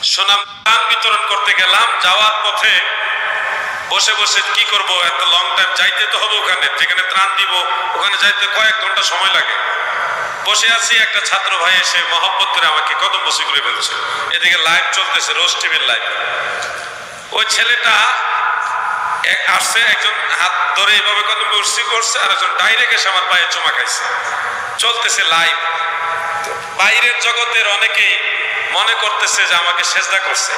সুনাম দান বিতরণ করতে গেলাম, যাওয়ার পথে বসে বসে কি করব, এত লং টাইম যাইতে তো হবে ওখানে, যেখানে ত্রাণ দিব ওখানে যাইতে কয়েক ঘন্টা সময় লাগে। বসে আছি, একটা ছাত্র ভাই এসে মহব্বত করে আমাকে কদম বসি করে ফেলছে। এদিকে লাইভ চলতেছে, রোজ টিভির লাইভ। ওই ছেলেটা আসছে, একজন হাত ধরে এইভাবে কদম বসি করছে, আর একজন ডাইরেক্ট এসে আমার পায়ে চুমা খাইছে। চলতেছে লাইভ। বাইরের জগতের অনেকেই মনে করতেছে যে আমাকে সেজদা করছে,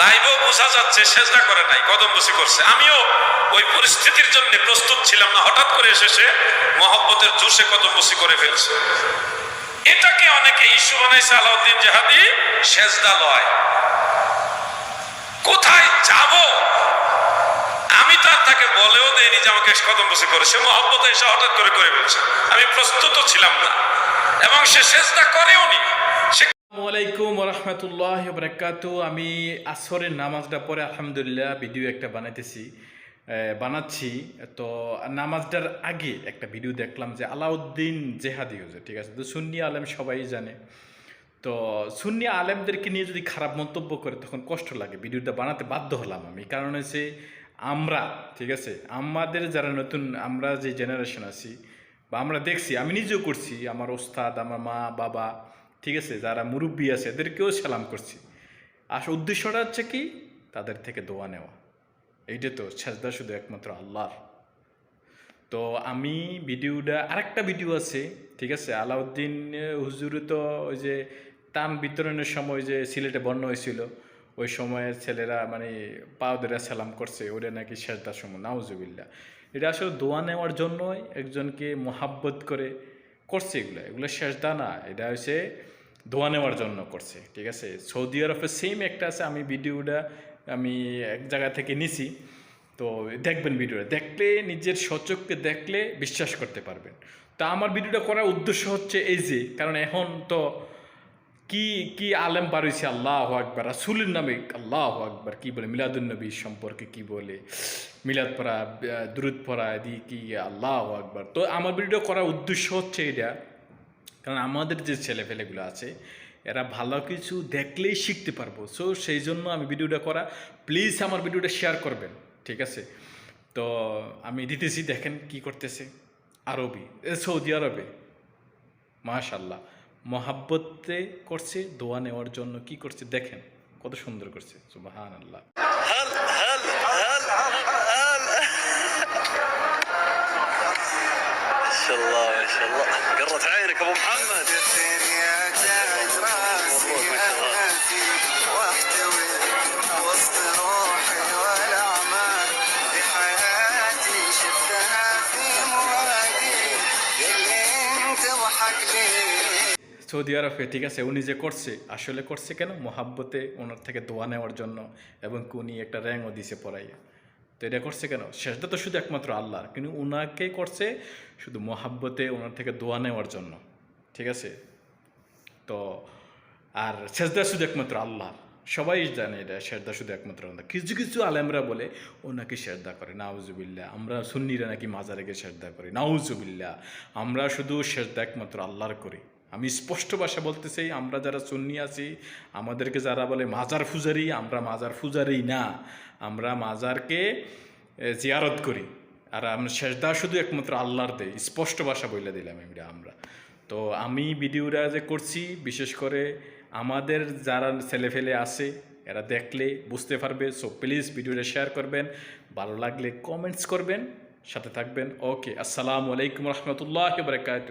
লাইভেও বোঝা যাচ্ছে সেজদা করে নাই, কদম বসি করছে। আমিও ওই পরিস্থিতির জন্য প্রস্তুত ছিলাম না, হঠাৎ করে এসে মহব্বতের জোশে কদম বসি করে ফেলছে। এটাকে অনেকে ইস্যু বানাইছে আলাউদ্দিন জেহাদি সেজদা লয়। কোথায় যাব আমি তো আর তাকে বলেও দেয়নি যে আমাকে কদম বসি করে, সে মহব্বতে এসে হঠাৎ করে করে ফেলছে। আমি প্রস্তুত ছিলাম না এবং সে সেজদা করেও নি। আসসালামু আলাইকুম ওয়া রাহমাতুল্লাহি ওয়া বারাকাতুহু। আমি আসরের নামাজটা পরে আলহামদুলিল্লাহ ভিডিও একটা বানাচ্ছি। তো নামাজটার আগে একটা ভিডিও দেখলাম যে আলাউদ্দিন জেহাদি হয়েছে, ঠিক আছে। তো সুন্নি আলেম সবাই জানে, তো সুন্নি আলেমদেরকে নিয়ে যদি খারাপ মন্তব্য করে তখন কষ্ট লাগে। ভিডিওটা বানাতে বাধ্য হলাম আমি, কারণ হচ্ছে আমরা, ঠিক আছে, আমাদের যারা নতুন, আমরা যে জেনারেশন আছি বা আমরা দেখছি, আমি নিজেও করছি, আমার ওস্তাদ, আমার মা বাবা, ঠিক আছে, যারা মুরব্বী আছে এদেরকেও সালাম করছি। আসল উদ্দেশ্যটা হচ্ছে কি, তাদের থেকে দোয়া নেওয়া। এইটা তো সেজদা শুধু একমাত্র আল্লাহর। তো আমি ভিডিওটা, আরেকটা ভিডিও আছে, ঠিক আছে, আলাউদ্দিন হুজুর তো ওই যে তান বিতরণের সময় যে সিলেটে বন্যা হয়েছিল, ওই সময়ের ছেলেরা মানে পাওদেরা সালাম করছে, ওটা নাকি সেজদার সময়, নাউজুবিল্লাহ। এটা আসলে দোয়া নেওয়ার জন্যই একজনকে মোহাব্বত করে করছে। এগুলো সেজদা না, এটা হচ্ছে দোয়া নেওয়ার জন্য করছে, ঠিক আছে। সৌদি আরবে সেম একটা আছে, আমি ভিডিওটা এক জায়গা থেকে নিছি। তো দেখবেন, ভিডিওটা দেখলে, নিজের সচক্ষে দেখলে বিশ্বাস করতে পারবেন। তা আমার ভিডিওটা করার উদ্দেশ্য হচ্ছে এই যে, কারণ এখন তো কি কি আলেম বার হয়েছে, আল্লাহু আকবার, রাসূলের নামে আল্লাহু আকবার কি বলে, মিলাদুন্নবী সম্পর্কে কি বলে, মিলাদ পড়া, দুরূদ পড়া, এদিকে কি আল্লাহু আকবার। তো আমার ভিডিও করার উদ্দেশ্য হচ্ছে এটা, কারণ আমাদের যে ছেলেপেলেগুলো আছে এরা ভালো কিছু দেখলেই শিখতে পারবো। সো সেই জন্য আমি ভিডিওটা করা। প্লিজ আমার ভিডিওটা শেয়ার করবেন, ঠিক আছে। তো আমি দিতেছি, দেখেন কি করতেছে। আরবি, সৌদি আরবে, মাশাআল্লাহ, মহাব্বতে করছে, দোয়া নেওয়ার জন্য কি করছে দেখেন, কত সুন্দর করছে, সুবহানাল্লাহ। ما شاء الله ما شاء الله، قرت عينك ابو محمد. يا تاج راسي اناسي واحتوي وسط روحي والاعمال بحياتي شفتها في مرادي اللي انت ضحك لي. সৌদি আরবে, ঠিক আছে, উনি যে করছে, আসলে করছে কেন, মহাব্বতে ওনার থেকে দোয়া নেওয়ার জন্য, এবং উনি একটা র্যাঙ্কও দিছে পড়াইয়া। তো এটা করছে কেন, সেজদা তো শুধু একমাত্র আল্লাহর, কিন্তু ওনাকে করছে শুধু মহাব্বতে ওনার থেকে দোয়া নেওয়ার জন্য, ঠিক আছে। তো আর সেজদা শুধু একমাত্র আল্লাহ, সবাই জানে এটা, সেজদা শুধু একমাত্র আল্লাহ। কিছু কিছু আলেমরা বলে ওনাকে সেজদা করে, নাউজুবিল্লাহ। আমরা সুন্নিরা নাকি মাজারে গিয়ে সেজদা করি, নাউজুবিল্লাহ। আমরা শুধু সেজদা একমাত্র আল্লাহর করি। আমি স্পষ্ট ভাষা বলতে চাই, আমরা যারা সুন্নি আছি, আমাদেরকে যারা বলে মাজার পূজারি, আমরা মাজার পূজারি না, আমরা মাজারকে জিয়ারত করি। আর আমরা সেজদা শুধু একমাত্র আল্লাহর দেই, স্পষ্ট ভাষা বলে দিলাম আমরা। তো আমি ভিডিওটা যে করছি, বিশেষ করে আমাদের যারা ছেলেফেলে আছে এরা দেখলে বুঝতে পারবে। সো প্লিজ ভিডিওটা শেয়ার করবেন, ভালো লাগলে কমেন্টস করবেন, সাথে থাকবেন। ওকে, আসসালামু আলাইকুম রহমতুল্লাহ বারাকাতুহু।